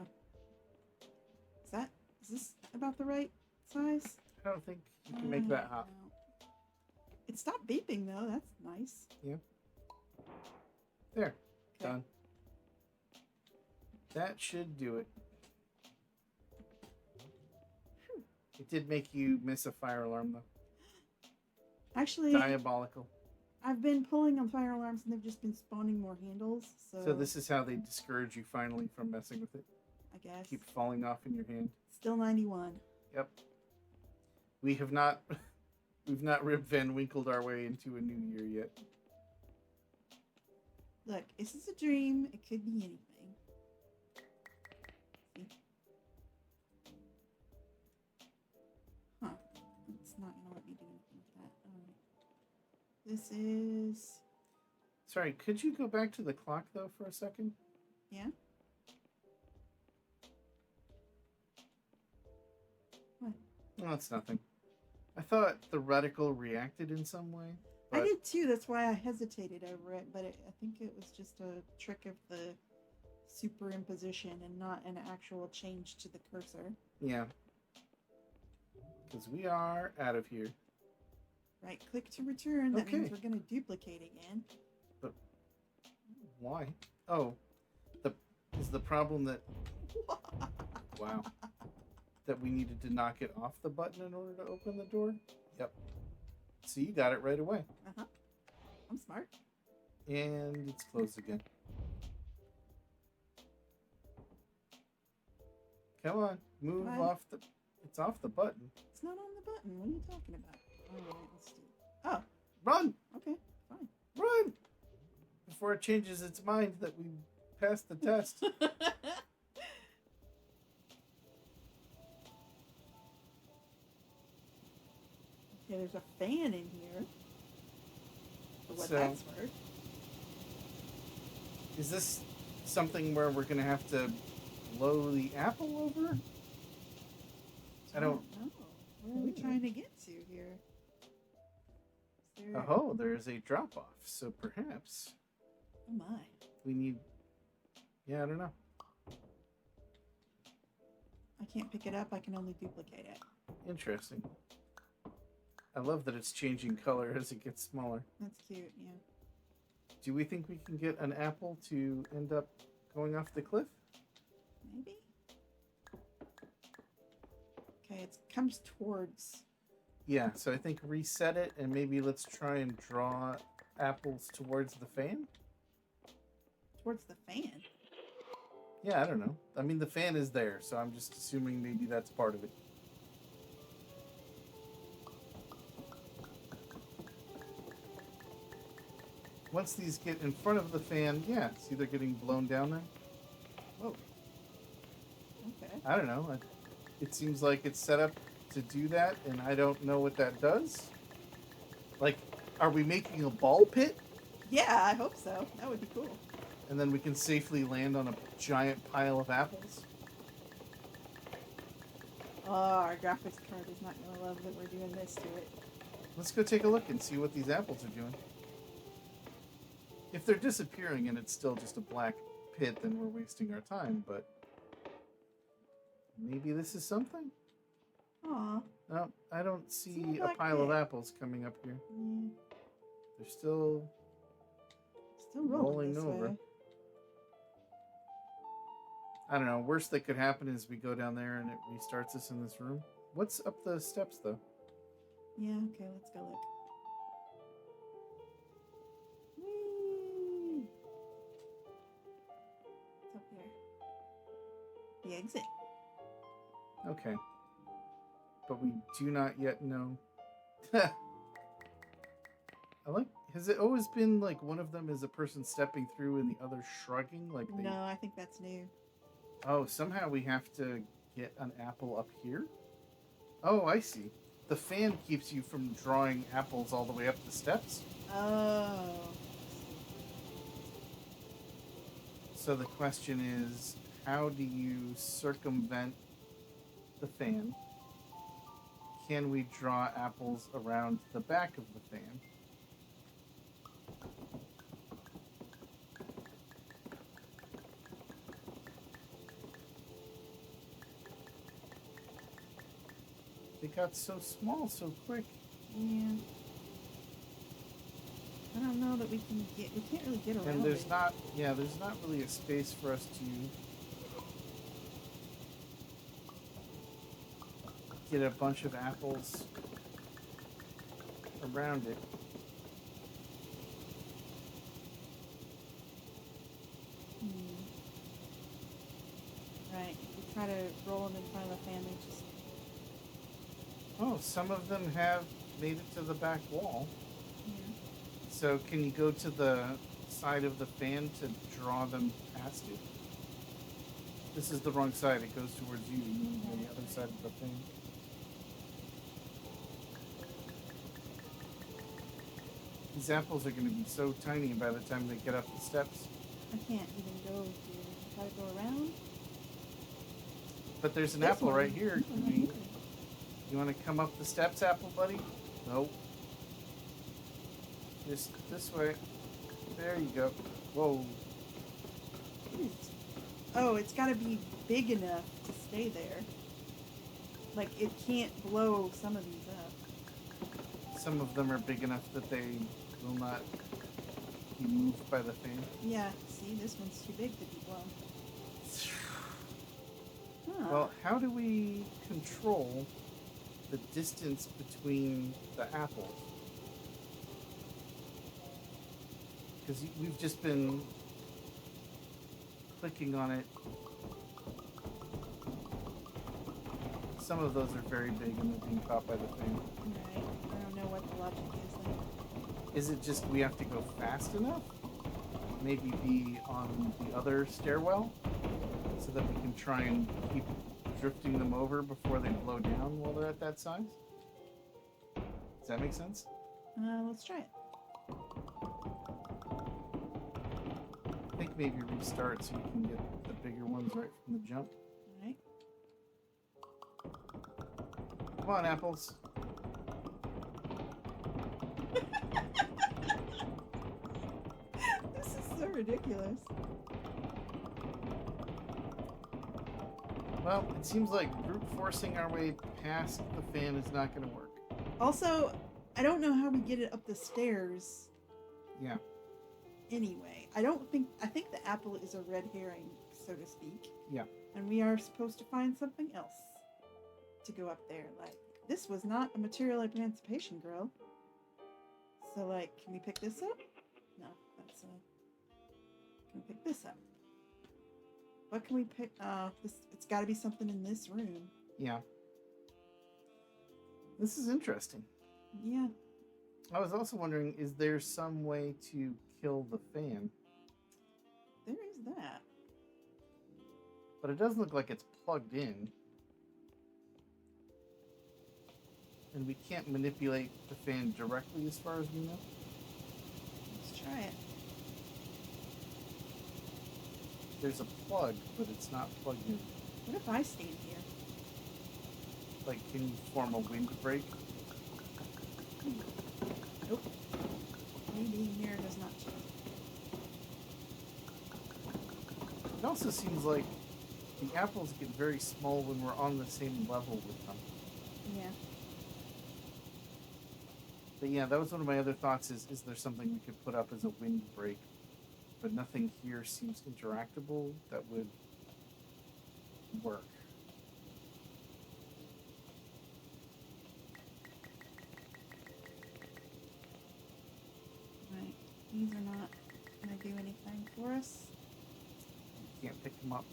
Is this about the right size? I don't think you can make that hop. No. It stopped beeping though, that's nice. Yeah. There. Okay. Done. That should do it. It did make you miss a fire alarm, though. Actually, Diabolical. I've been pulling on fire alarms and they've just been spawning more handles, so... So this is how they discourage you finally from messing with it. I guess. Keep falling off in your hand. Still 91. Yep. We have not... We've not Rip Van Winkled our way into a new year yet. Look, this is a dream. It could be anything. See? Huh. It's not going to let me do anything with that. Alright. This is... Sorry, could you go back to the clock, though, for a second? Yeah? What? No, it's nothing. I thought the reticle reacted in some way, I But did too. That's why I hesitated over it. But I think it was just a trick of the superimposition and not an actual change to the cursor. yeah, because we are out of here. Right click to return. That means Okay. we're going to duplicate again. Why? Oh, is the problem that wow that we needed to knock it off the button in order to open the door? Yep. So you got it right away, Uh-huh. I'm smart. and it's closed again. Come on, move Come on. off the. It's off the button. It's not on the button. What are you talking about? All right, let's do. Oh, Run, okay, fine. run! Before it changes its mind that we passed the test. Okay, there's a fan in here. For what So- that's worth. Is this something where we're gonna have to blow the apple over? I don't. know. Where are we trying to get to here? Is there... Oh, there's a drop off. So perhaps Oh my. we need. Yeah, I don't know. I can't pick it up. I can only duplicate it. Interesting. I love that it's changing color as it gets smaller. That's cute. Yeah. Do we think we can get an apple to end up going off the cliff? Maybe. Okay, it comes towards. Yeah, so I think reset it and maybe let's try and draw apples towards the fan. Towards the fan. Yeah, I don't know. I mean, the fan is there, so I'm just assuming maybe that's part of it. Once these get in front of the fan, yeah, see they're getting blown down there? Whoa. Okay. I don't know. It seems like it's set up to do that, and I don't know what that does. Like, are we making a ball pit? Yeah, I hope so. That would be cool. And then we can safely land on a giant pile of apples? Oh, our graphics card is not going to love that we're doing this to it. Let's go take a look and see what these apples are doing. If they're disappearing and it's still just a black pit, then we're wasting our time, but maybe this is something? Aw. No, I don't see a black pile of pit. apples coming up here. Yeah. They're still Still rolling this over. way. I don't know. Worst that could happen is we go down there and it restarts us in this room. What's up the steps, though? Yeah, okay, let's go look. Whee! What's up here? The exit. Okay. But we do not yet know. I like. Has it always been like one of them is a person stepping through and the other shrugging? Like they. No, I think that's new. Oh, somehow we have to get an apple up here? Oh, I see. The fan keeps you from drawing apples all the way up the steps. Oh. So the question is, how do you circumvent the fan? Can we draw apples around the back of the fan? They got so small so quick. Yeah. I don't know that we can get. We can't really get around And there's it. not, yeah, there's not really a space for us to get a bunch of apples around it. Hmm. Right. If we try to roll them in front of the fan, they just. Oh, some of them have made it to the back wall. Yeah. So can you go to the side of the fan to draw them past it? This is the wrong side. It goes towards you. You need to go on the other side of the fan. These apples are going to be so tiny by the time they get up the steps. I can't even go here. Try to go around. But there's an This apple one. right here. This one Can right we- here. You want to come up the steps, apple buddy? Nope. Just this way. There you go. Whoa. Oh, it's got to be big enough to stay there. Like, it can't blow some of these up. Some of them are big enough that they will not be moved by the fan. Yeah, see, this one's too big to be blown. Huh. Well, how do we control the distance between the apples? Because we've just been clicking on it. Some of those are very big and they're being caught by the fan. Right. I don't know what the logic is there. Is it just we have to go fast enough? Maybe be on the other stairwell so that we can try and keep drifting them over before they blow down while they're at that size? Does that make sense? Let's try it. I think maybe restart so you can get the bigger ones right from the jump. Alright. Come on, apples. This is so ridiculous. Well, it seems like brute forcing our way past the fan is not going to work. Also, I don't know how we get it up the stairs Yeah. anyway. I think the apple is a red herring, so to speak. Yeah. And we are supposed to find something else to go up there. Like, this was not a material emancipation grill. So, like, can we pick this up? No, that's can we pick this up? What can we pick? It's got to be something in this room. Yeah. This is interesting. Yeah. I was also wondering, is there some way to kill the fan? There is that. But it doesn't look like it's plugged in. And we can't manipulate the fan directly as far as we know. Let's try it. There's a plug, but it's not plugged in. What if I stand here? Like, can you form a windbreak? Nope. Me being here does not change. It also seems like the apples get very small when we're on the same level with them. Yeah. But yeah, that was one of my other thoughts is there something we could put up as a windbreak? But nothing here seems interactable that would work. Right. These are not going to do anything for us. You can't pick them up.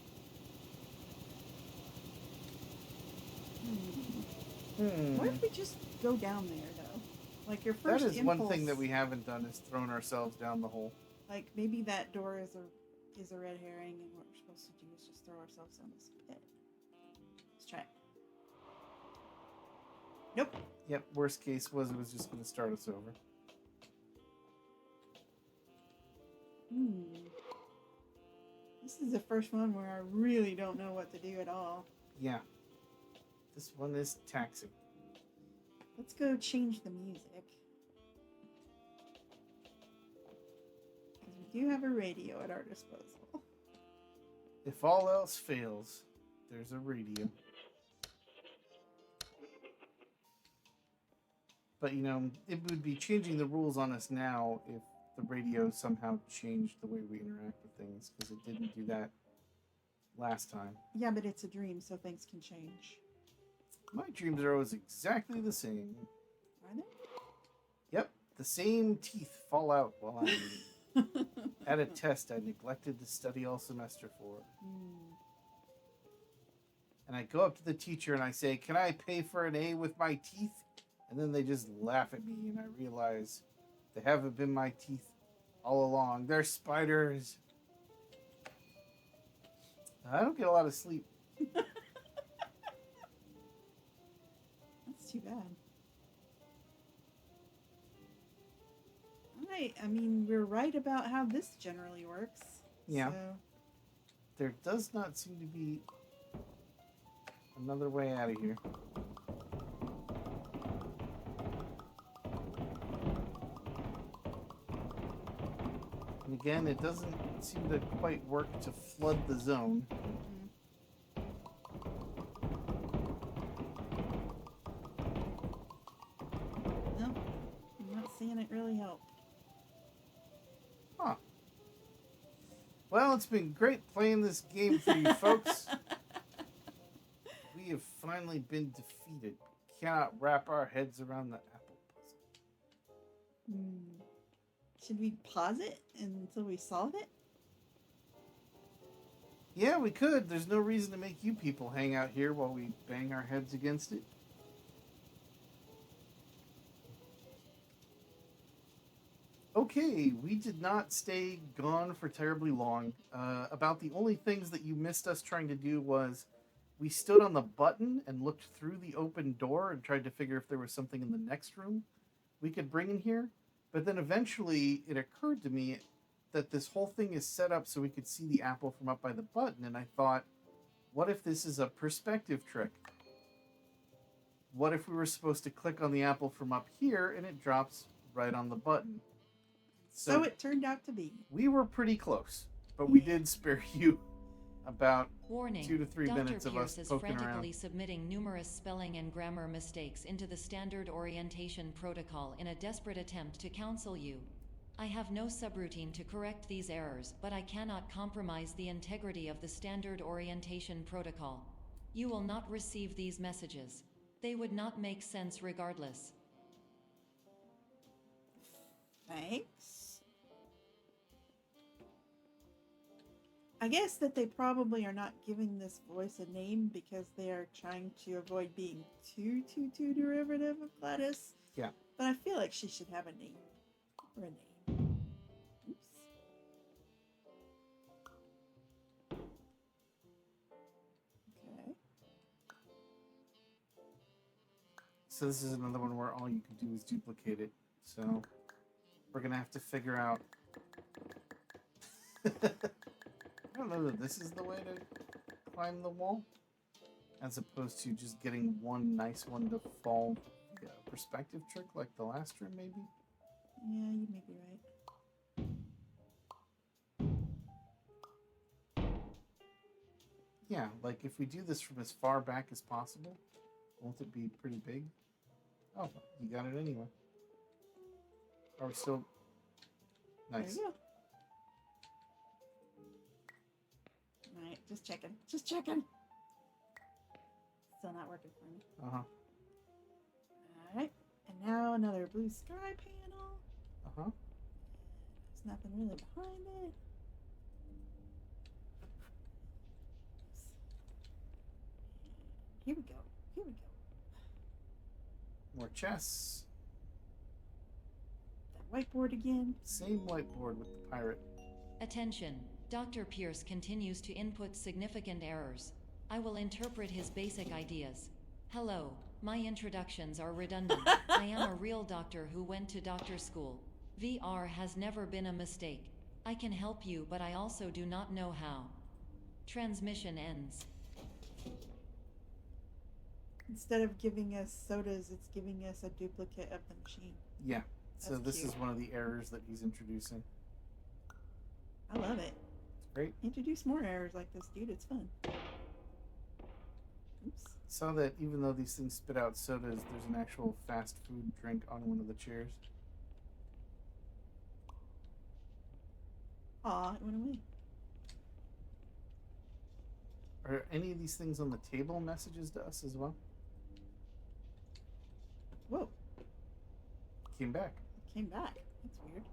What if we just go down there, though? Like, your first That is impulse, one thing that we haven't done is thrown ourselves down the hole. Like, maybe that door is a red herring, and what we're supposed to do is just throw ourselves down this pit. Let's try it. Nope. Yep, worst case was it was just going to start us over. This is the first one where I really don't know what to do at all. Yeah. This one is taxing. Let's go change the music. Because we do have a radio at our disposal. If all else fails, there's a radio. But, you know, it would be changing the rules on us now if the radio somehow changed the way we interact with things, because it didn't do that last time. Yeah, but it's a dream, so things can change. My dreams are always exactly the same. Are they? Yep, the same teeth fall out while I'm reading. At a test I neglected to study all semester for. And I go up to the teacher and I say, "Can I pay for an A with my teeth?" And then they just laugh at me and I realize they haven't been my teeth all along. They're spiders. I don't get a lot of sleep. That's too bad. Alright, I mean, we're right about how this generally works. Yeah. So, There does not seem to be another way out of here. again, it doesn't seem to quite work to flood the zone. Nope. I'm not seeing it really help. Huh. Well, it's been great playing this game for you folks. We have finally been defeated. We cannot wrap our heads around the apple puzzle. Should we pause it until we solve it? Yeah, we could. There's no reason to make you people hang out here while we bang our heads against it. Okay, we did not stay gone for terribly long. About the only things that you missed us trying to do was we stood on the button and looked through the open door and tried to figure if there was something in the next room we could bring in here. But then eventually it occurred to me that this whole thing is set up so we could see the apple from up by the button. And I thought, what if this is a perspective trick? What if we were supposed to click on the apple from up here and it drops right on the button? So it turned out to be. We were pretty close, but we did spare you about Warning. 2 to 3 Dr. minutes of Pierce us is poking frantically around. submitting numerous spelling and grammar mistakes into the standard orientation protocol in a desperate attempt to counsel you. I have no subroutine to correct these errors, but I cannot compromise the integrity of the standard orientation protocol. You will not receive these messages. They would not make sense regardless. Thanks. I guess that they probably are not giving this voice a name because they are trying to avoid being too derivative of Gladys. Yeah. But I feel like she should have a name. Or a name. Oops. Okay. So this is another one where all you can do is duplicate it. So we're going to have to figure out... I don't know that this is the way to climb the wall, as opposed to just getting one nice one to fall the perspective trick like the last room, maybe? Yeah, you may be right. Yeah, like if we do this from as far back as possible, won't it be pretty big? Oh, you got it anyway. Are we still... Nice. There you go. Alright, just checking. Just checking. Still not working for me. Uh-huh. Alright. And now another blue sky panel. Uh-huh. There's nothing really behind it. Here we go. Here we go. More chests. That whiteboard again. Same whiteboard with the pirate. Attention. Dr. Pierce continues to input significant errors. I will interpret his basic ideas. Hello, my introductions are redundant. I am a real doctor who went to doctor school. VR has never been a mistake. I can help you, but I also do not know how. Transmission ends. Instead of giving us sodas, it's giving us a duplicate of the machine. Yeah. So That's this cute. is one of the errors that he's introducing. I love it. Great. Introduce more errors like this, dude. It's fun. Oops. Saw that even though these things spit out sodas, there's an actual fast food drink on one of the chairs. Aw, it went away. Are any of these things on the table messages to us as well? Whoa, Came back. it came back. That's weird.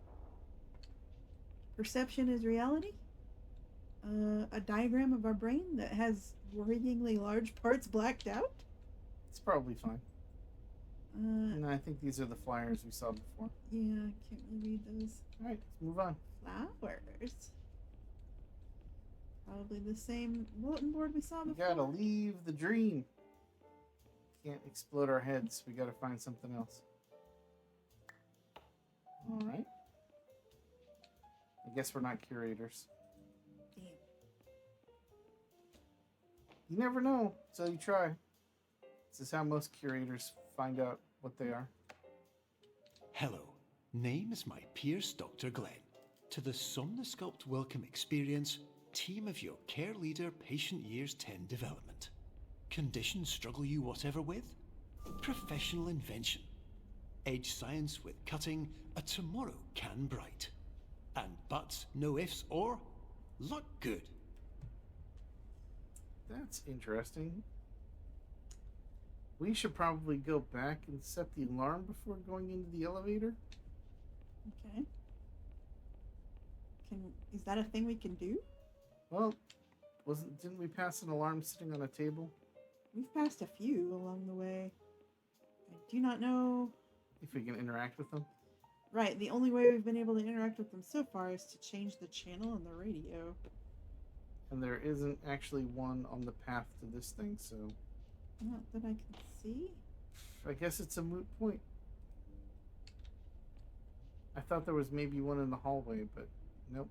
Perception is reality? A diagram of our brain that has worryingly large parts blacked out? It's probably fine. Uh, No, I think these are the flyers we saw before. yeah, I can't really read those. Alright, let's move on. Flowers. Probably the same bulletin board we saw We before. gotta leave the dream. Can't explode our heads. We gotta find something else. Alright. I guess we're not curators. Damn. You never know until you try. This is how most curators find out what they are. Hello, name is my Pierce Dr. Glenn. to the Somnosculpt Welcome Experience, team of your care leader patient years 10 development. Conditions struggle you whatever with? Professional invention. Edge science with cutting, a tomorrow can bright. And buts, no ifs, or luck good. That's interesting. We should probably go back and set the alarm before going into the elevator. Okay. Is that a thing we can do? Well, didn't we pass an alarm sitting on a table? We've passed a few along the way. I do not know. If we can interact with them. Right, the only way we've been able to interact with them so far is to change the channel on the radio. And there isn't actually one on the path to this thing, so Not that I can see. I guess it's a moot point. I thought there was maybe one in the hallway, but nope.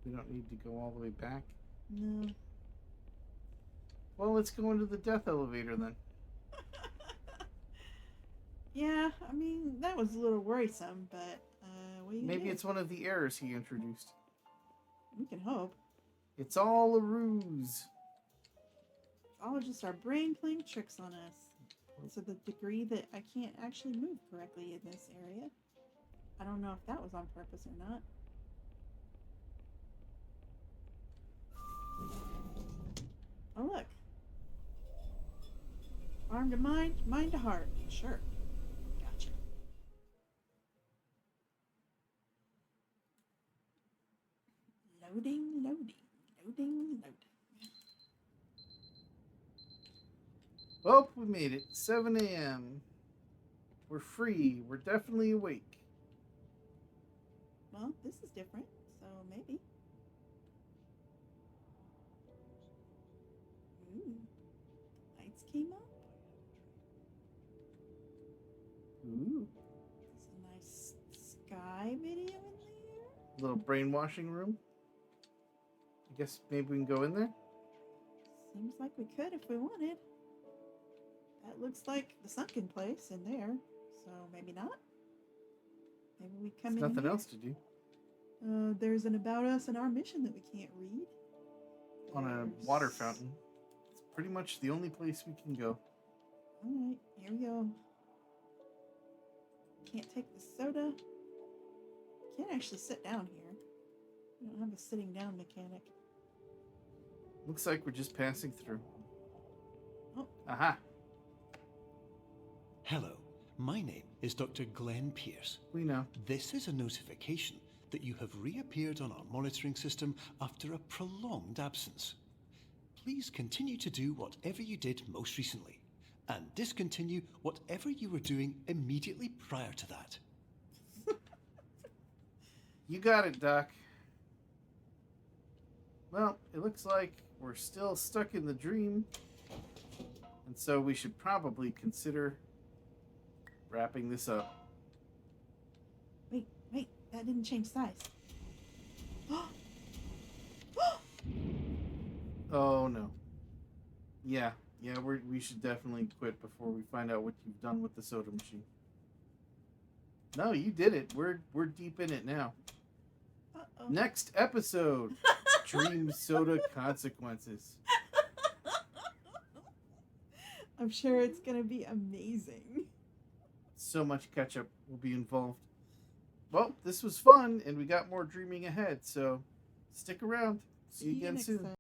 We don't need to go all the way back. No. Well, let's go into the death elevator then. Yeah, I mean, that was a little worrisome, but what are you gonna Maybe do? it's one of the errors he introduced. We can hope. It's all a ruse. It's all just our brain playing tricks on us. To the degree that I can't actually move correctly in this area. I don't know if that was on purpose or not. Oh, look. Arm to mind, mind to heart. Sure. Gotcha. Loading, loading, loading, loading. Well, we made it. 7 a.m. We're free. We're definitely awake. Well, this is different, so maybe. Ooh. Lights came up. Ooh. There's a nice sky video in there. Little brainwashing room. I guess maybe we can go in there. Seems like we could if we wanted. That looks like the sunken place in there, so maybe not. Maybe we come There's in nothing here. else to do. There's an about us and our mission that we can't read. On a water fountain. It's pretty much the only place we can go. Alright, here we go. Can't take the soda. Can't actually sit down here. We don't have a sitting down mechanic. Looks like we're just passing through. Oh. Aha. Hello, my name is Dr. Glenn Pierce. We know. This is a notification that you have reappeared on our monitoring system after a prolonged absence. Please continue to do whatever you did most recently, and discontinue whatever you were doing immediately prior to that. You got it, Doc. Well, it looks like we're still stuck in the dream. And so we should probably consider wrapping this up. Wait, that didn't change size. Oh, no. Yeah, we should definitely quit before we find out what you've done with the soda machine. No, you did it. We're deep in it now. Uh-oh. Next episode, Dream Soda Consequences. I'm sure it's gonna be amazing. So much ketchup will be involved. Well, this was fun, and we got more dreaming ahead, so stick around. See you again next soon. time.